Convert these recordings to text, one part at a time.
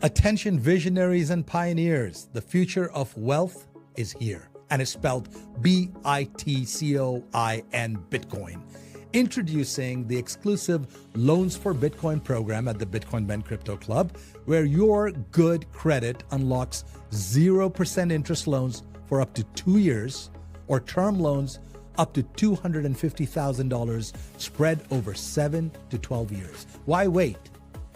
Attention visionaries and pioneers, the future of wealth is here, and it's spelled B-I-T-C-O-I-N, Bitcoin. Introducing the exclusive Loans for Bitcoin program at the Bitcoin Ben Crypto Club, where your good credit unlocks 0% interest loans for up to 2 years, or term loans up to $250,000 spread over 7 to 12 years. Why wait?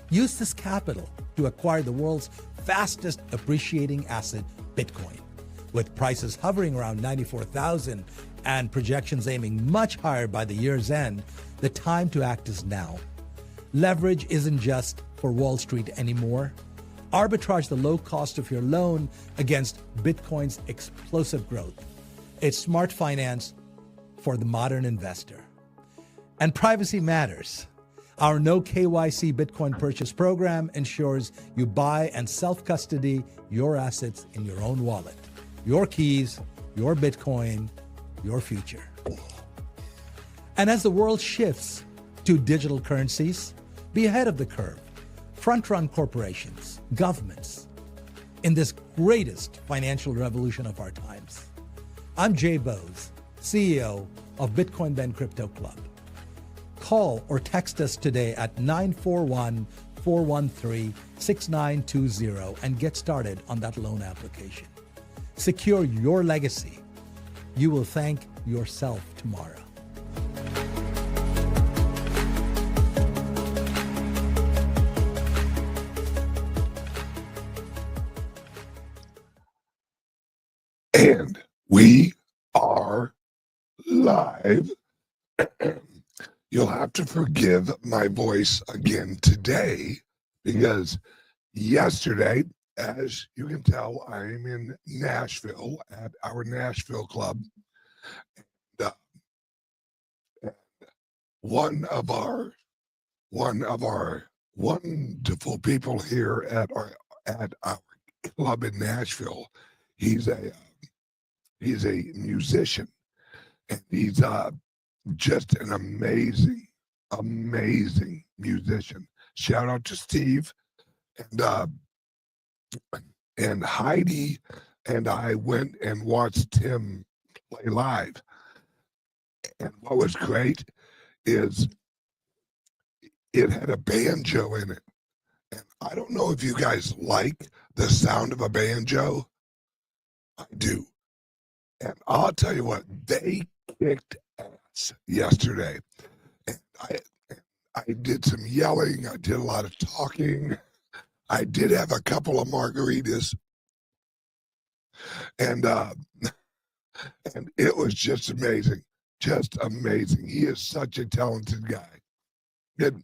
Use this capital to acquire the world's fastest appreciating asset, Bitcoin. With prices hovering around 94,000 and projections aiming much higher by the year's end, the time to act is now. Leverage isn't just for Wall Street anymore. Arbitrage the low cost of your loan against Bitcoin's explosive growth. It's smart finance for the modern investor. And privacy matters. Our no KYC Bitcoin purchase program ensures you buy and self-custody your assets in your own wallet. Your keys, your Bitcoin, your future. And as the world shifts to digital currencies, be ahead of the curve. Front-run corporations, governments, in this greatest financial revolution of our times. I'm Jay Bose, CEO of Bitcoin Ben Crypto Club. Call or text us today at 941-413-6920 and get started on that loan application. Secure your legacy. You will thank yourself tomorrow. And we are live. You'll have to forgive my voice again today, because yesterday, as you can tell, I'm in Nashville at our Nashville club. And one of our wonderful people here at our club in Nashville, he's a musician, and he's just an amazing musician. Shout out to Steve, and Heidi and I went and watched him play live. And what was great is it had a banjo in it. And I don't know if you guys like the sound of a banjo. I do. And I'll tell you what, they kicked ass yesterday. And I did some yelling. I did a lot of talking. I did have a couple of margaritas. And it was just amazing. Just amazing. He is such a talented guy. And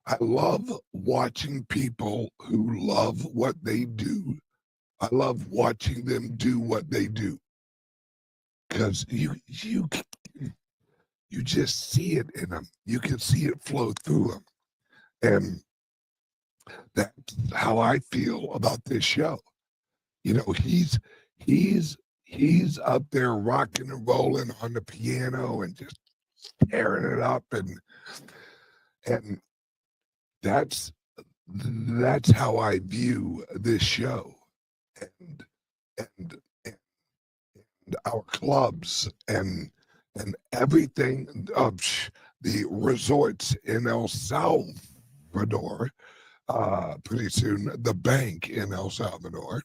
I love watching people who love what they do. I love watching them do what they do, because you just see it in them. You can see it flow through them, and that's how I feel about this show. You know, he's up there rocking and rolling on the piano and just tearing it up, and that's how I view this show. And our clubs and everything of the resorts in El Salvador, pretty soon the bank in El Salvador,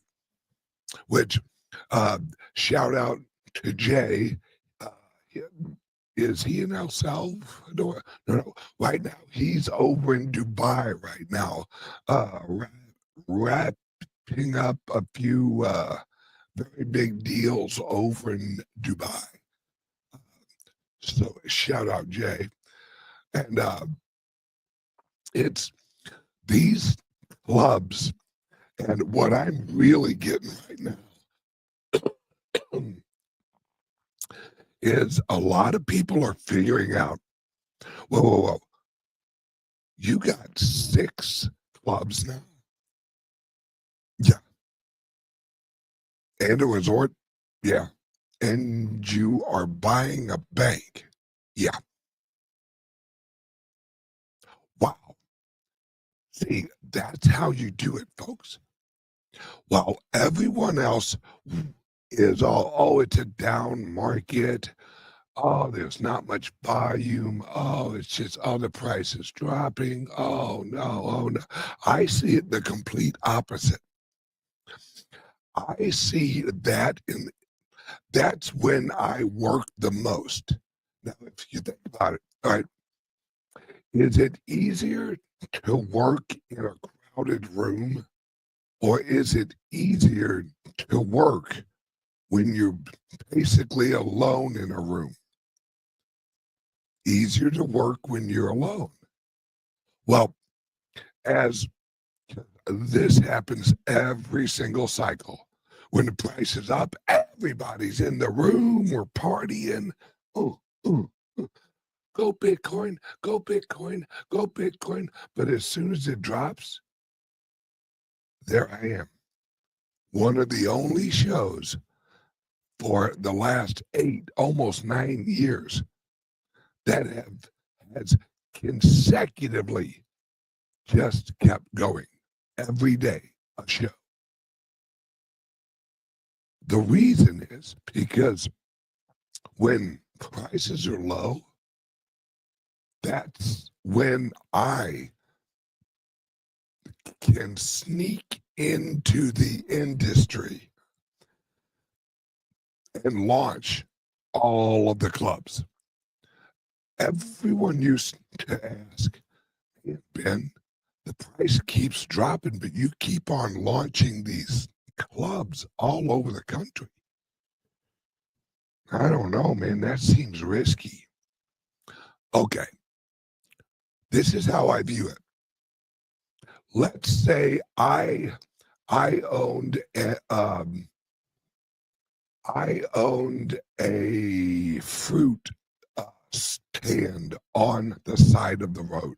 which shout out to Jay. Is he in El Salvador? No, right now he's over in Dubai right now, wrapping up a few very big deals over in Dubai. So shout out Jay. And it's these clubs, and what I'm really getting right now is a lot of people are figuring out, whoa, you got 6 clubs now? Yeah. And a resort? Yeah. And you are buying a bank? Yeah. Wow. See, that's how you do it, folks. While everyone else is all, oh, it's a down market. Oh, there's not much volume. Oh, it's just, oh, the price is dropping. Oh, no. Oh, no. I see it the complete opposite. I see that that's when I work the most. Now, if you think about it, all right, is it easier to work in a crowded room, or is it easier to work when you're basically alone in a room? Easier to work when you're alone. Well, as this happens every single cycle, when the price is up, everybody's in the room, we're partying. Oh, oh, oh. Go Bitcoin, go Bitcoin, go Bitcoin. But as soon as it drops, there I am. One of the only shows for the last 8, almost 9 years that has consecutively just kept going. Every day, a show. The reason is because when prices are low, that's when I can sneak into the industry and launch all of the clubs. Everyone used to ask, "Hey, Ben, the price keeps dropping, but you keep on launching these clubs all over the country." I don't know, man. That seems risky. Okay, this is how I view it. Let's say I owned a fruit stand on the side of the road,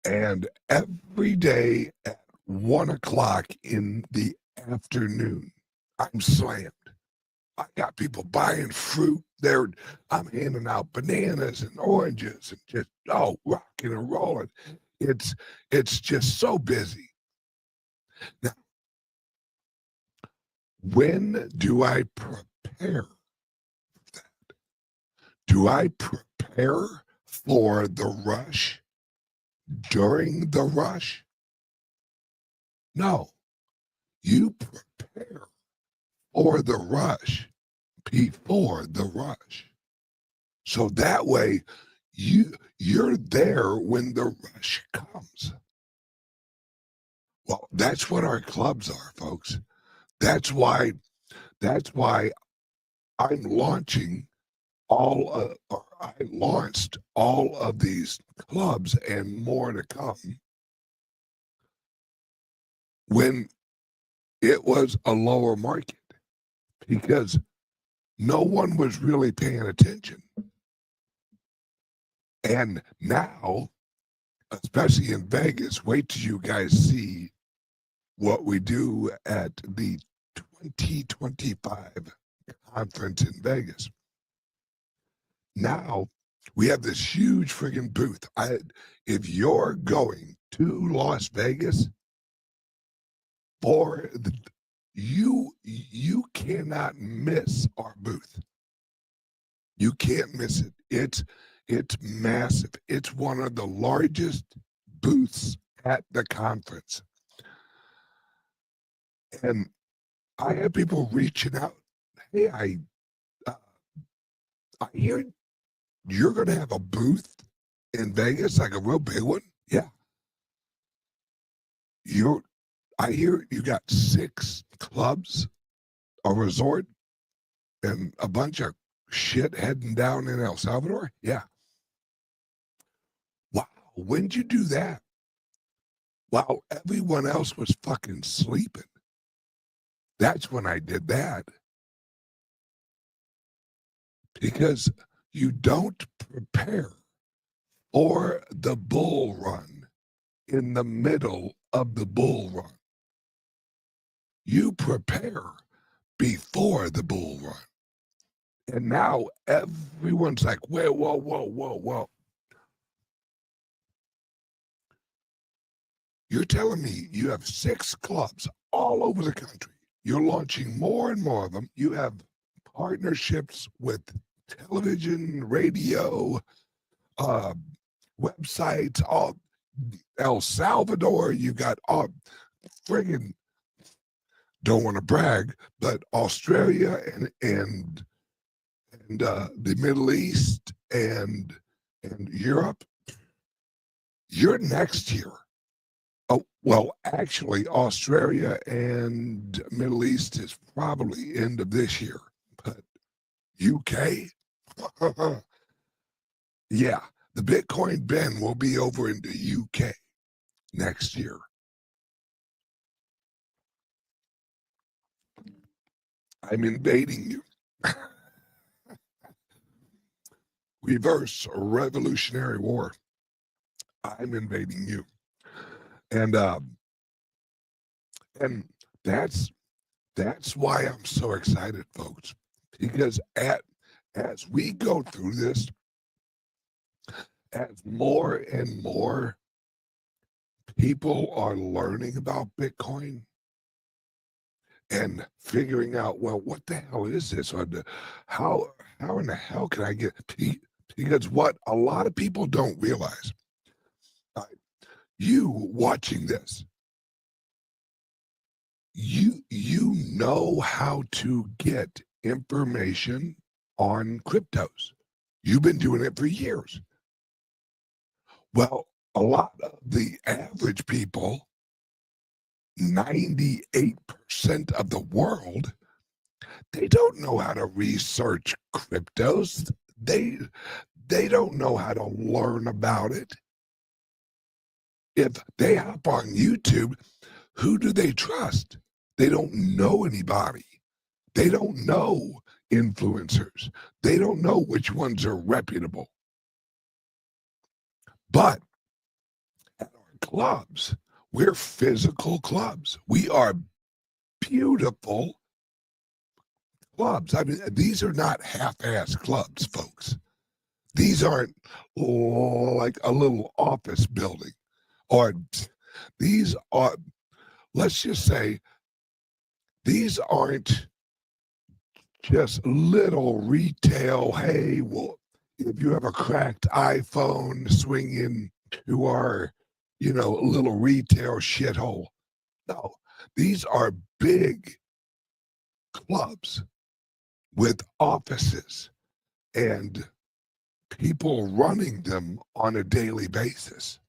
and every day at 1 o'clock in the afternoon, I'm slammed. I got people buying fruit. I'm handing out bananas and oranges and just rocking and rolling. It's just so busy. Now, when do I prepare for that? Do I prepare for the rush during the rush? No. You prepare for the rush before the rush. So that way you're there when the rush comes. Well, that's what our clubs are, folks. That's why I'm launching or I launched all of these clubs and more to come when it was a lower market, because no one was really paying attention. And now, especially in Vegas, wait till you guys see what we do at the 2025 conference in Vegas. Now we have this huge friggin' booth. If you're going to Las Vegas you cannot miss our booth. You can't miss it. It's massive. It's one of the largest booths at the conference. And I have people reaching out. Hey, I hear you're going to have a booth in Vegas, like a real big one. Yeah. I hear you got 6 clubs, a resort, and a bunch of shit heading down in El Salvador. Yeah. Wow. When'd you do that? While everyone else was fucking sleeping. That's when I did that. Because you don't prepare for the bull run in the middle of the bull run. You prepare before the bull run. And now everyone's like, whoa. You're telling me you have 6 clubs all over the country. You're launching more and more of them. You have partnerships with television, radio, uh, websites, all El Salvador. You got all friggin', don't want to brag, but Australia and the Middle East and Europe. You're next year. Oh, well, actually, Australia and Middle East is probably end of this year, but UK, yeah, the Bitcoin Ben will be over in the UK next year. I'm invading you. Reverse revolutionary war. I'm invading you. And that's why I'm so excited, folks, because as we go through this, as more and more people are learning about Bitcoin and figuring out, well, what the hell is this? Or how in the hell can I get? Because what a lot of people don't realize, you watching this, you know how to get information on cryptos. You've been doing it for years. Well, a lot of the average people, 98% of the world, they don't know how to research cryptos. They don't know how to learn about it. If they hop on YouTube, who do they trust? They don't know anybody. They don't know influencers. They don't know which ones are reputable. But at our clubs, we're physical clubs. We are beautiful clubs. I mean, these are not half-ass clubs, folks. These aren't like a little office building. Or these are, let's just say, these aren't just little retail, hey, well, if you have a cracked iPhone, swing in to our, little retail shithole. No, these are big clubs with offices and people running them on a daily basis.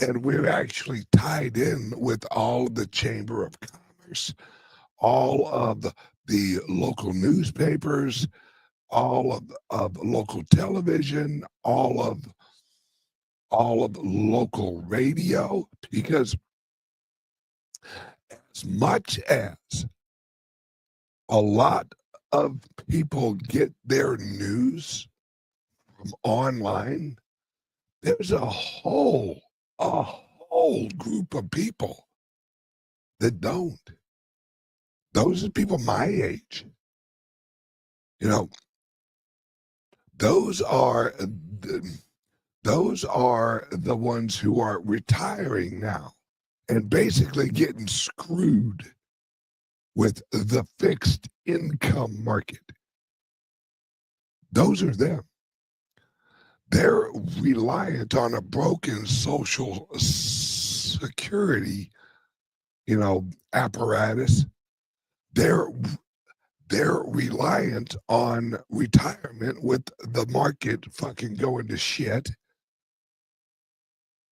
And we're actually tied in with all of the Chamber of Commerce, all of the local newspapers, all of local television, all of local radio, because as much as a lot of people get their news from online, there's a whole group of people that don't. Those are people my age. Those are the ones who are retiring now and basically getting screwed with the fixed income market. Those are them. They're reliant on a broken social security, apparatus. They're reliant on retirement with the market fucking going to shit.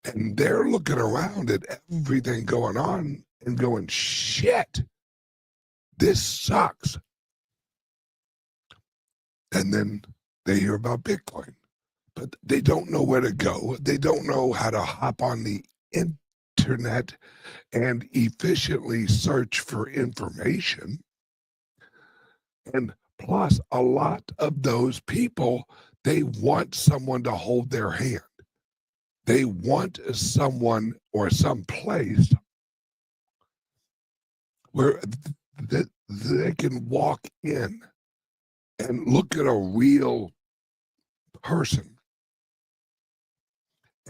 And they're looking around at everything going on and going, shit, this sucks. And then they hear about Bitcoin, but they don't know where to go. They don't know how to hop on the internet and efficiently search for information. And plus, a lot of those people, they want someone to hold their hand. They want someone or some place where they can walk in and look at a real person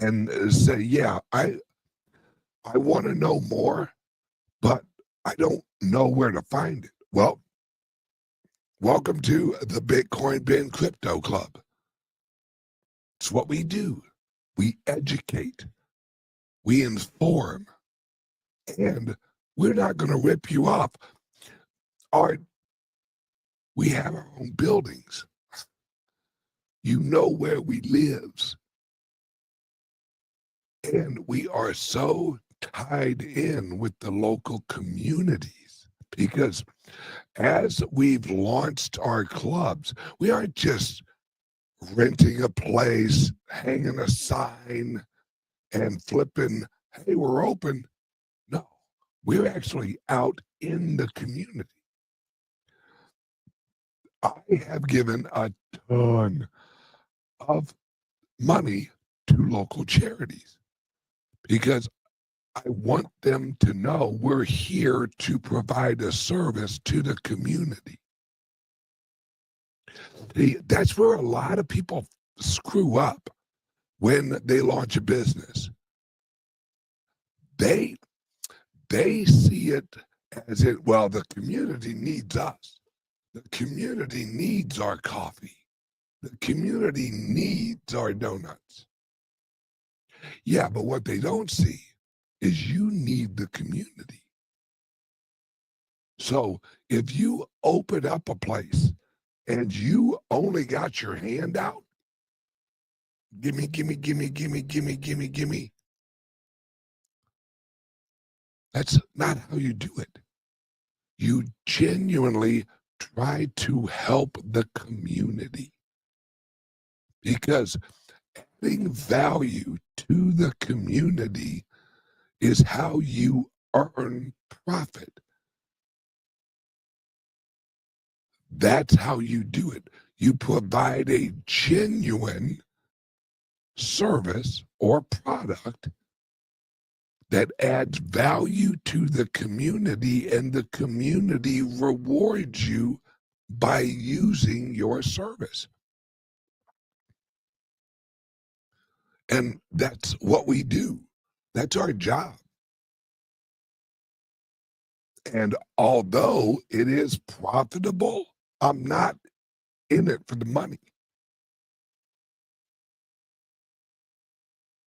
and say, yeah, I want to know more, but I don't know where to find it. Well, welcome to the Bitcoin Ben Crypto Club. It's what we do. We educate, we inform, and we're not going to rip you off. We have our own buildings. You know where we live. And we are so tied in with the local communities because as we've launched our clubs, we aren't just renting a place, hanging a sign, and flipping, hey, we're open. No, we're actually out in the community. I have given a ton of money to local charities because I want them to know we're here to provide a service to the community. That's where a lot of people screw up when they launch a business. They see it as well, the community needs us. The community needs our coffee. The community needs our donuts. Yeah, but what they don't see is you need the community. So if you open up a place and you only got your hand out, gimme, gimme, gimme, gimme, gimme, gimme, gimme. That's not how you do it. You genuinely try to help the community because adding value to the community is how you earn profit. That's how you do it. You provide a genuine service or product that adds value to the community, and the community rewards you by using your service. And that's what we do. That's our job. And although it is profitable, I'm not in it for the money.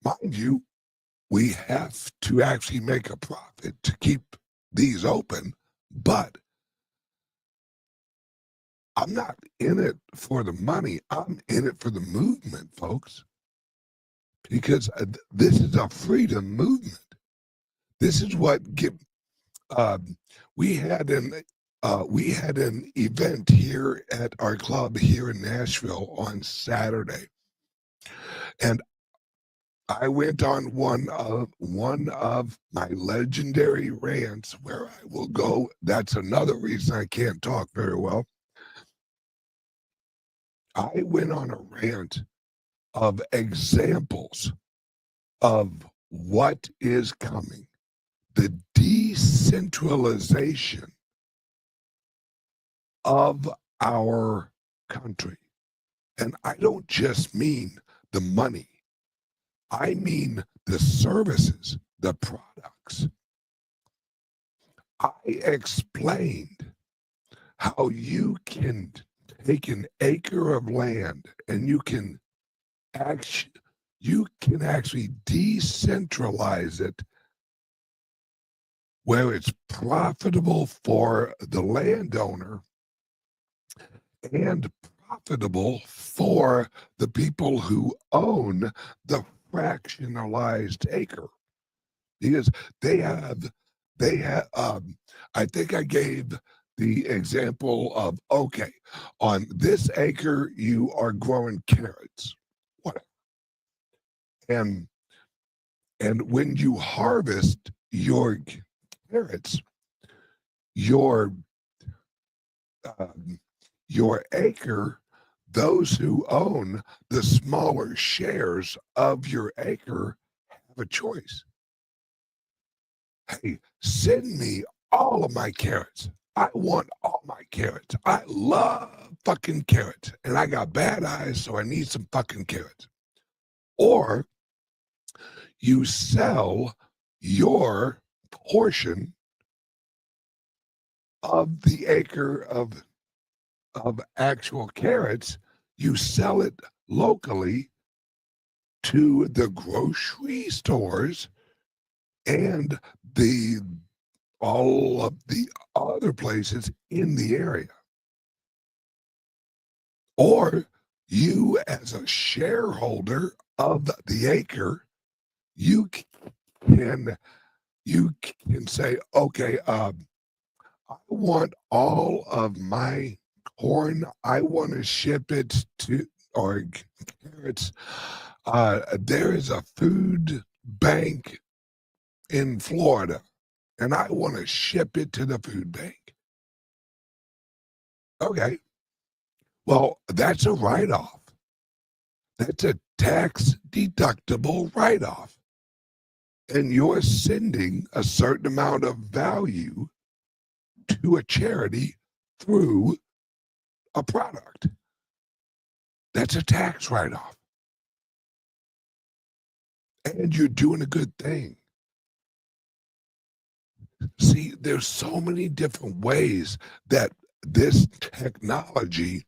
Mind you, we have to actually make a profit to keep these open, but I'm not in it for the money. I'm in it for the movement, folks, because this is a freedom movement. This is what we had an event here at our club here in Nashville on Saturday, and I went on one of my legendary rants where I will go. That's another reason I can't talk very well. I went on a rant of examples of what is coming, the decentralization of our country. And I don't just mean the money. I mean the services, the products. I explained how you can take an acre of land and you can actually decentralize it where it's profitable for the landowner and profitable for the people who own the fractionalized acre, because they have I think I gave the example of, okay, on this acre you are growing carrots, whatever, and when you harvest your carrots, your acre, those who own the smaller shares of your acre have a choice. Hey, send me all of my carrots. I want all my carrots. I love fucking carrots. And I got bad eyes, so I need some fucking carrots. Or you sell your portion of the acre of actual carrots, you sell it locally to the grocery stores and all of the other places in the area. Or you, as a shareholder of the acre, you can say, okay, I want all of my corn. I want to ship it to, or carrots. There is a food bank in Florida, and I want to ship it to the food bank. Okay. Well, that's a write-off. That's a tax-deductible write-off. And you're sending a certain amount of value to a charity through a product. That's a tax write-off. And you're doing a good thing. See, there's so many different ways that this technology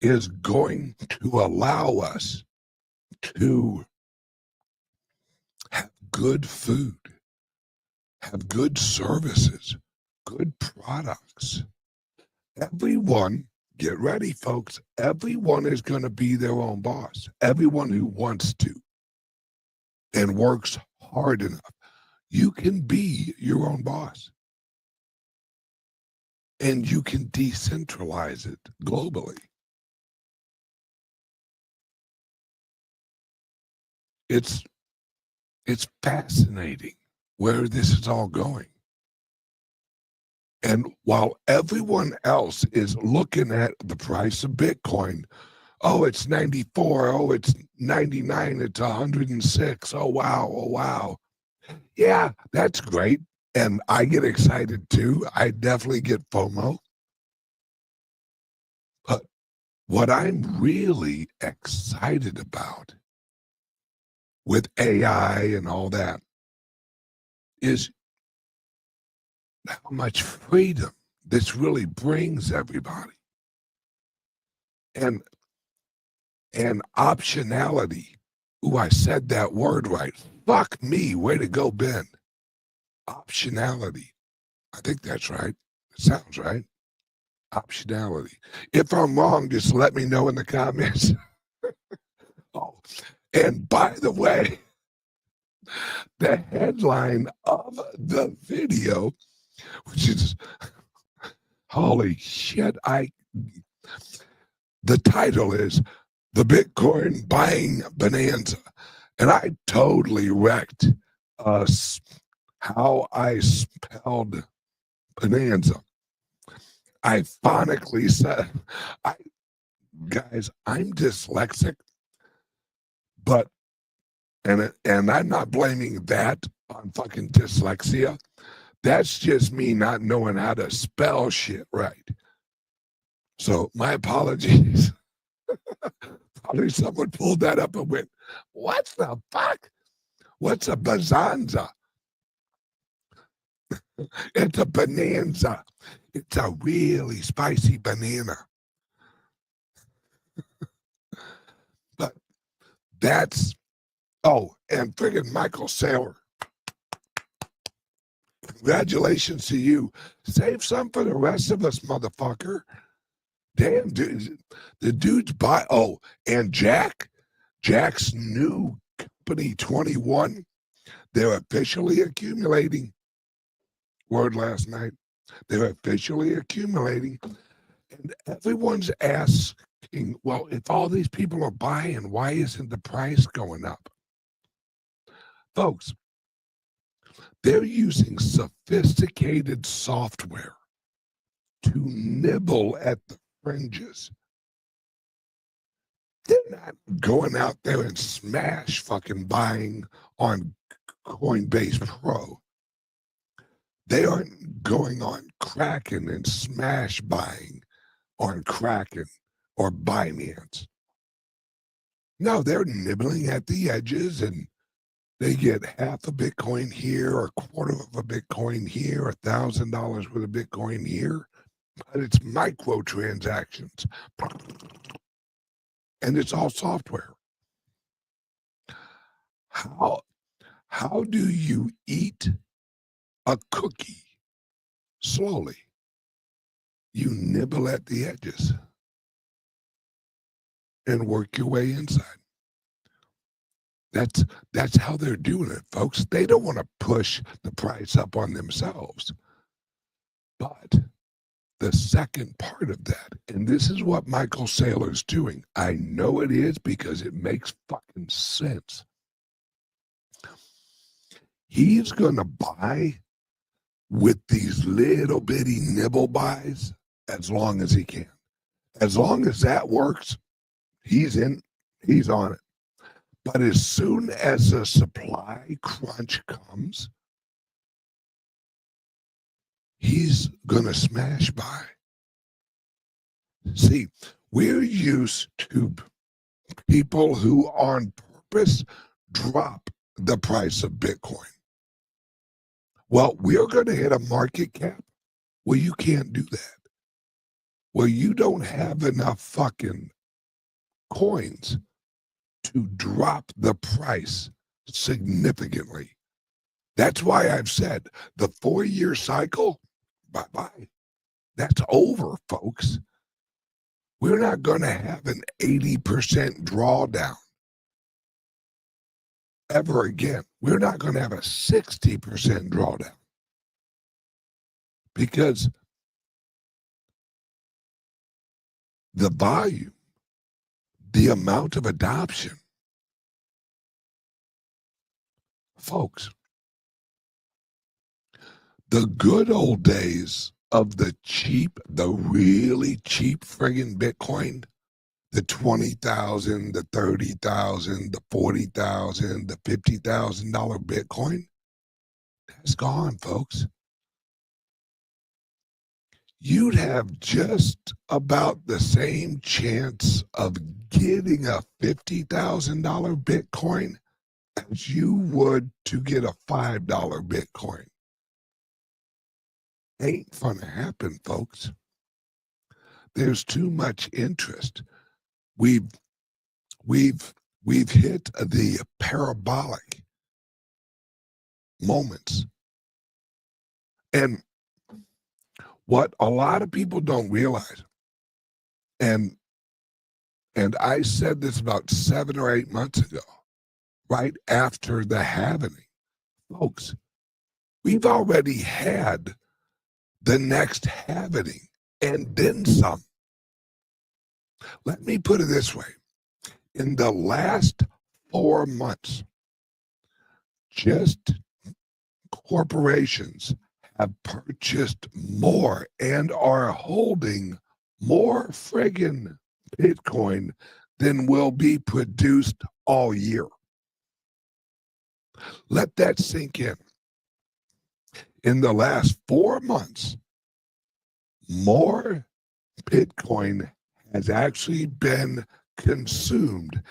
is going to allow us to have good food, have good services, good products. Everyone, get ready, folks. Everyone is going to be their own boss. Everyone who wants to and works hard enough. You can be your own boss. And you can decentralize it globally. It's fascinating where this is all going. And while everyone else is looking at the price of Bitcoin, oh, it's 94, oh, it's 99, it's 106, oh, wow, oh, wow. Yeah, that's great. And I get excited too. I definitely get FOMO. But what I'm really excited about with AI and all that is how much freedom this really brings everybody. And optionality. Ooh, I said that word right. Fuck me. Way to go, Ben. Optionality. I think that's right. It sounds right. Optionality. If I'm wrong, just let me know in the comments. Oh, and by the way, the headline of the video, which is holy shit, the title is The Bitcoin Buying Bonanza. And I totally wrecked how I spelled bonanza. I phonically said, guys, I'm dyslexic, but and I'm not blaming that on fucking dyslexia. That's just me not knowing how to spell shit right. So my apologies. Probably someone pulled that up and went, what the fuck? What's a bazanza? It's a bonanza. It's a really spicy banana. But that's, oh, and friggin' Michael Saylor. Congratulations to you. Save some for the rest of us, motherfucker. Damn, dude. The dude's by, oh, and Jack's new company 21, they're officially accumulating. Word last night. They're officially accumulating. And everyone's asking, well, if all these people are buying, why isn't the price going up? Folks, they're using sophisticated software to nibble at the fringes. They're not going out there and smash fucking buying on Coinbase Pro. They aren't going on Kraken and smash buying on Kraken or Binance. No, they're nibbling at the edges and They get half a Bitcoin here, or a quarter of a Bitcoin here, $1,000 worth of Bitcoin here, but it's micro transactions. And it's all software. How do you eat a cookie slowly? You nibble at the edges and work your way inside. That's how they're doing it, folks. They don't want to push the price up on themselves. But the second part of that, and this is what Michael Saylor's doing. I know it is because it makes fucking sense. He's going to buy with these little bitty nibble buys as long as he can. As long as that works, he's on it. But as soon as a supply crunch comes, he's going to smash buy. See, we're used to people who on purpose drop the price of Bitcoin. Well, we're going to hit a market cap. Well, you can't do that. Well, you don't have enough fucking coins to drop the price significantly. That's why I've said the 4-year cycle, bye-bye. That's over, folks. We're not going to have an 80% drawdown ever again. We're not going to have a 60% drawdown because the volume, the amount of adoption, folks, the good old days of the really cheap friggin' Bitcoin, the 20,000, the 30,000, the 40,000, the $50,000 Bitcoin, that's gone, folks. You'd have just about the same chance of getting a $50,000 Bitcoin as you would to get a $5 Bitcoin. Ain't gonna happen, folks. There's too much interest. We've hit the parabolic moments. And what a lot of people don't realize, and I said this about 7 or 8 months ago, right after the halving, folks, we've already had the next halving and then some. Let me put it this way. In the last 4 months, just corporations have purchased more and are holding more friggin' Bitcoin than will be produced all year. Let that sink in. In the last 4 months, more Bitcoin has actually been consumed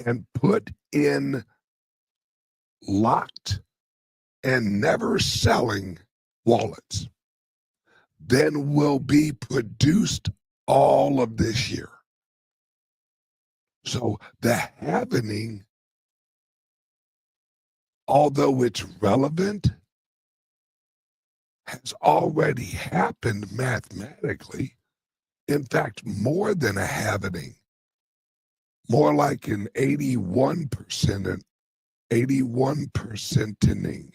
and put in locked and never selling wallets than will be produced all of this year. So the halving, although it's relevant, has already happened mathematically. In fact, more than a halving, more like an 81%ing.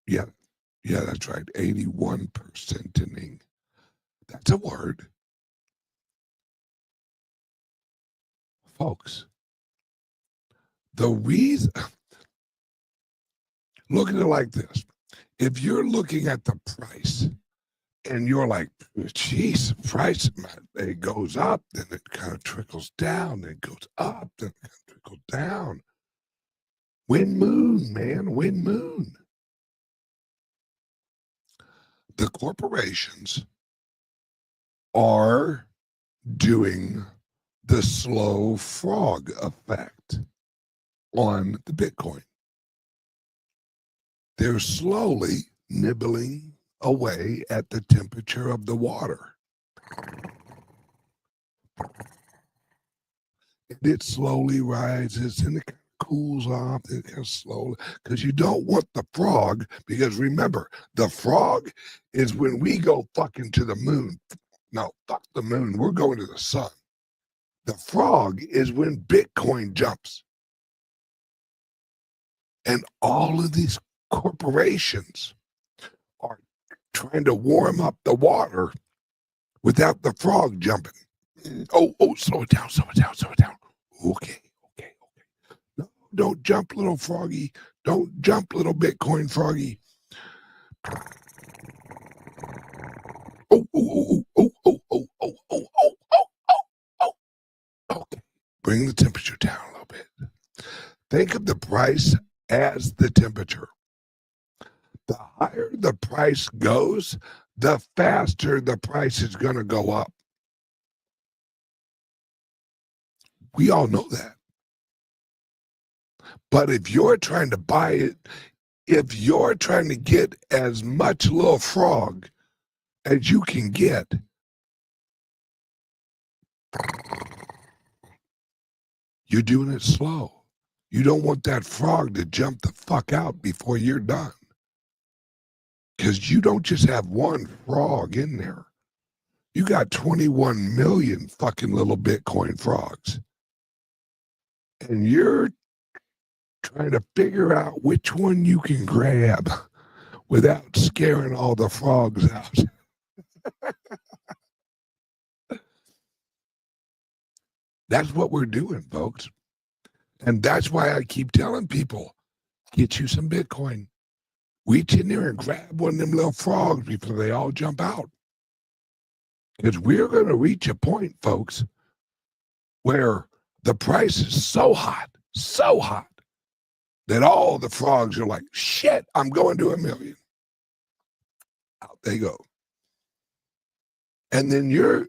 Yeah, that's right. 81%ing. That's a word. Folks, the reason, look at it like this. If you're looking at the price and you're like, geez, price, it goes up, then it kind of trickles down, then it goes up, then it kind of trickles down. Wind moon, man, wind moon. The corporations are doing the slow frog effect on the Bitcoin. They're slowly nibbling away at the temperature of the water. And it slowly rises and it cools off, it kind of slowly, because you don't want the frog, because remember, the frog is when we go fucking to the moon. No, fuck the moon, we're going to the sun. The frog is when Bitcoin jumps. And all of these corporations are trying to warm up the water without the frog jumping. Oh, slow it down, slow it down, slow it down. Okay. No, don't jump, little froggy. Don't jump, little Bitcoin froggy. Okay. Bring the temperature down a little bit. Think of the price as the temperature. The higher the price goes, the faster the price is going to go up. We all know that. But if you're trying to buy it, if you're trying to get as much little frog as you can get, you're doing it slow. You don't want that frog to jump the fuck out before you're done. Because you don't just have one frog in there. You got 21 million fucking little Bitcoin frogs. And you're trying to figure out which one you can grab without scaring all the frogs out. That's what we're doing, folks. And that's why I keep telling people, get you some Bitcoin. Reach in there and grab one of them little frogs before they all jump out. Because we're going to reach a point, folks, where the price is so hot, that all the frogs are like, shit, I'm going to 1 million. Out they go. And then you're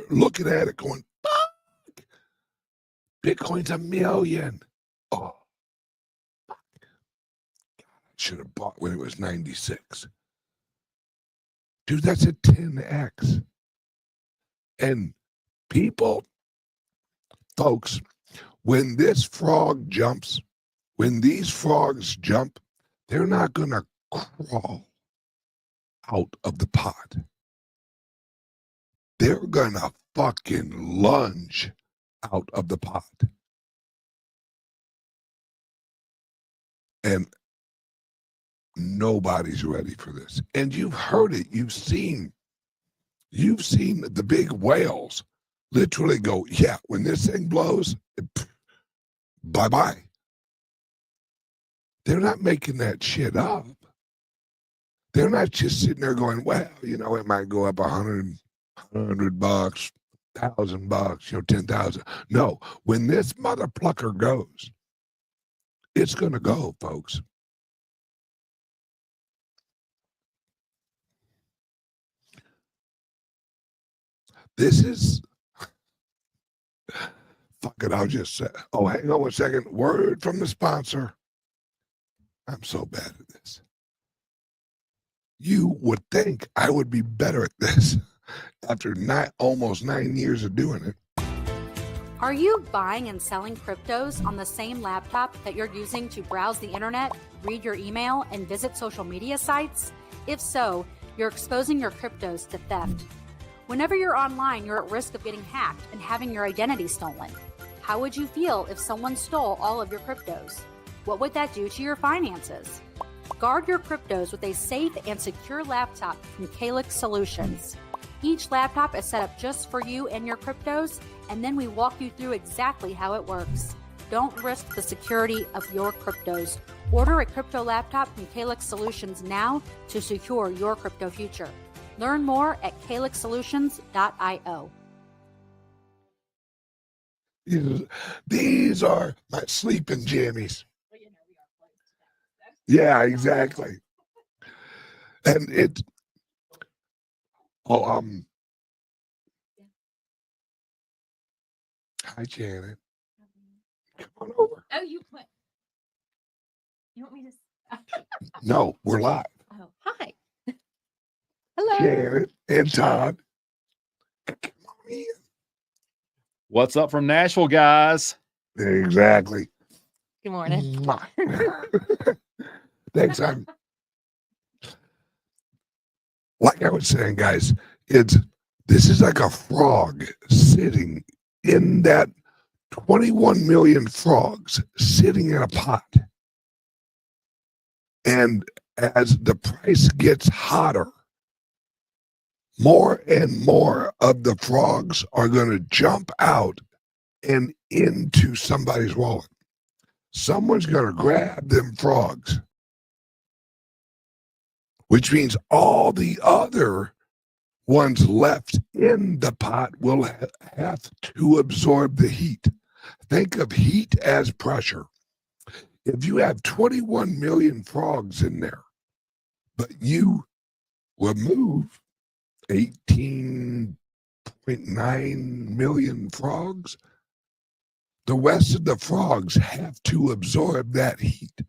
looking at it going, fuck, Bitcoin's 1 million. Oh, fuck. God, I should have bought when it was 96. Dude, that's a 10x. And people, folks, when this frog jumps, when these frogs jump, they're not going to crawl out of the pot. They're going to fucking lunge out of the pot. And nobody's ready for this. And you've heard it. You've seen the big whales literally go, yeah, when this thing blows, bye-bye. They're not making that shit up. They're not just sitting there going, well, it might go up $100, $100, $1,000, 10,000. No, when this mother plucker goes, it's going to go, folks. This is, fuck it, I'll just say, oh, hang on 1 second. Word from the sponsor. I'm so bad at this. You would think I would be better at this after almost 9 years of doing it. Are you buying and selling cryptos on the same laptop that you're using to browse the internet, read your email, and visit social media sites? If so, you're exposing your cryptos to theft. Whenever you're online, you're at risk of getting hacked and having your identity stolen. How would you feel if someone stole all of your cryptos? What would that do to your finances? Guard your cryptos with a safe and secure laptop from CALIX Solutions. Each laptop is set up just for you and your cryptos, and then we walk you through exactly how it works. Don't risk the security of your cryptos. Order a crypto laptop from CALIX Solutions now to secure your crypto future. Learn more at calixsolutions.io. These are my sleeping jammies. Yeah, exactly. And Hi, Janet. Come on over. Oh, you went. You want me to? No, we're live. Oh, hi. Hello. Janet and Todd. Come on in. What's up from Nashville, guys? Exactly. Good morning. Thanks. Like I was saying, guys, this is like a frog sitting in that 21 million frogs sitting in a pot. And as the price gets hotter, more and more of the frogs are going to jump out and into somebody's wallet. Someone's going to grab them frogs, which means all the other ones left in the pot will have to absorb the heat. Think of heat as pressure. If you have 21 million frogs in there, but you remove 18.9 million frogs, the rest of the frogs have to absorb that heat.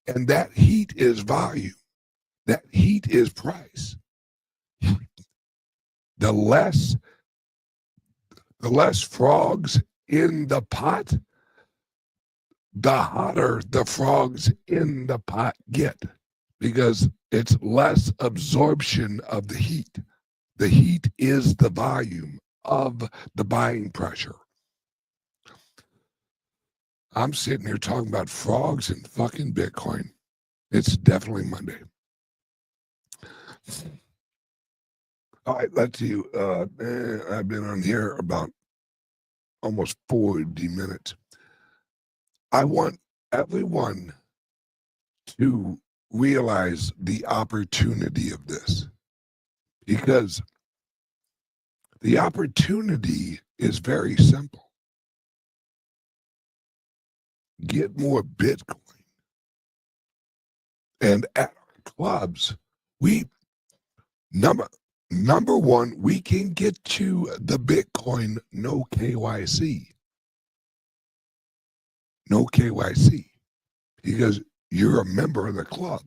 And that heat is volume. That heat is price. The less frogs in the pot, the hotter the frogs in the pot get, because it's less absorption of the heat. The heat is the volume of the buying pressure. I'm sitting here talking about frogs and fucking Bitcoin. It's definitely Monday. All right, let's see. I've been on here about almost 40 minutes. I want everyone to realize the opportunity of this, because the opportunity is very simple. Get more Bitcoin. And at our clubs, number one, we can get you the Bitcoin no KYC. No KYC, because you're a member of the club.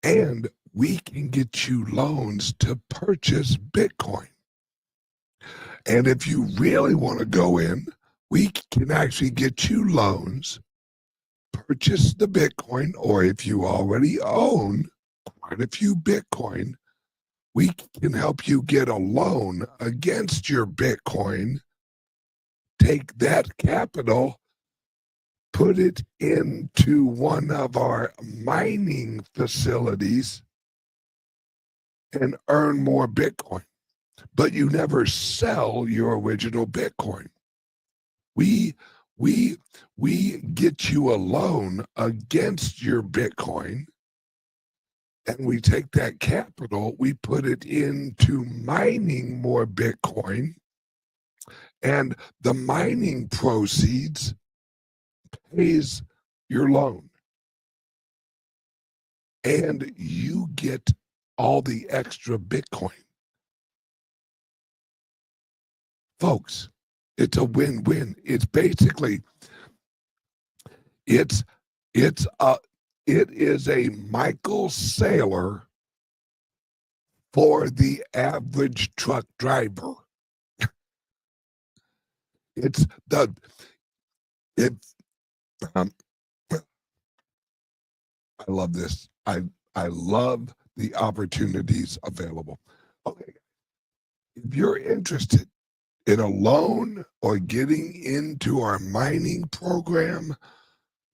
And we can get you loans to purchase Bitcoin. And if you really want to go in, we can actually get you loans, purchase the Bitcoin, or if you already own quite a few Bitcoin, we can help you get a loan against your Bitcoin. Take that capital, put it into one of our mining facilities, and earn more Bitcoin. But you never sell your original Bitcoin. We get you a loan against your Bitcoin, and we take that capital, we put it into mining more Bitcoin, and the mining proceeds pays your loan. And you get all the extra Bitcoin. Folks, it's a win-win. It's basically, it is a Michael Saylor for the average truck driver. I love this. I love the opportunities available. Okay, if you're interested in a loan or getting into our mining program,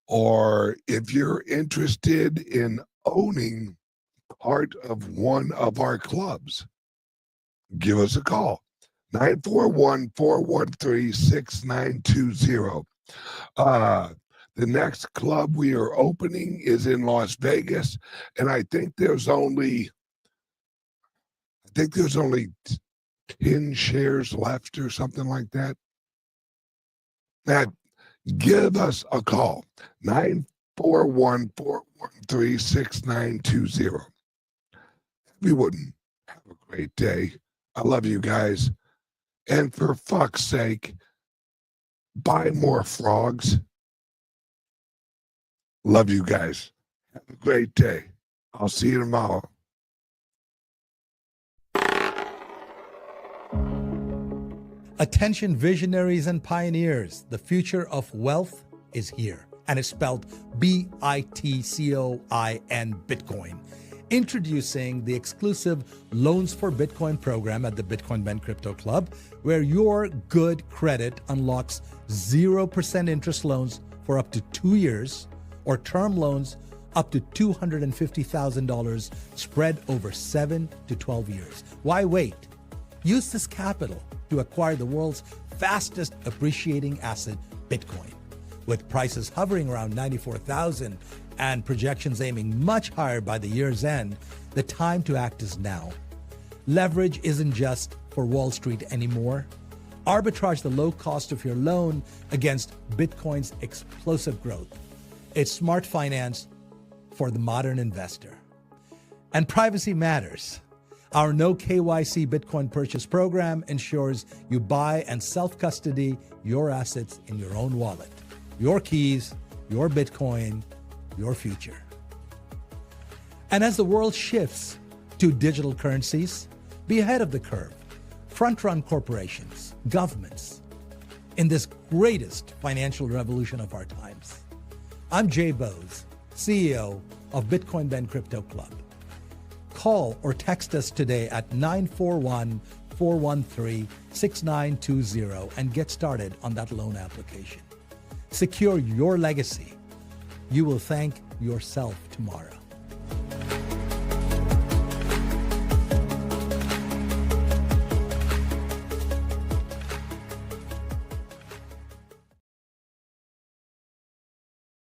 or if you're interested in owning part of one of our clubs, give us a call. 941-413-6920. The next club we are opening is in Las Vegas, and I think there's only 10 shares left or something like that. Now, give us a call. 941-413-6920. Everyone, have a great day. I love you guys. And for fuck's sake, buy more frogs. Love you guys. Have a great day. I'll see you tomorrow. Attention visionaries and pioneers, the future of wealth is here, and it's spelled Bitcoin, Bitcoin. Introducing the exclusive Loans for Bitcoin program at the Bitcoin Ben Crypto Club, where your good credit unlocks 0% interest loans for up to 2 years, or term loans up to $250,000 spread over 7 to 12 years. Why wait? Use this capital to acquire the world's fastest appreciating asset, Bitcoin. With prices hovering around 94,000 and projections aiming much higher by the year's end, the time to act is now. Leverage isn't just for Wall Street anymore. Arbitrage the low cost of your loan against Bitcoin's explosive growth. It's smart finance for the modern investor. And privacy matters. Our no KYC Bitcoin purchase program ensures you buy and self-custody your assets in your own wallet. Your keys, your Bitcoin, your future. And as the world shifts to digital currencies, be ahead of the curve. Front-run corporations, governments, in this greatest financial revolution of our times. I'm Jay Bose, CEO of Bitcoin Ben Crypto Club. Call or text us today at 941-413-6920 and get started on that loan application. Secure your legacy. You will thank yourself tomorrow.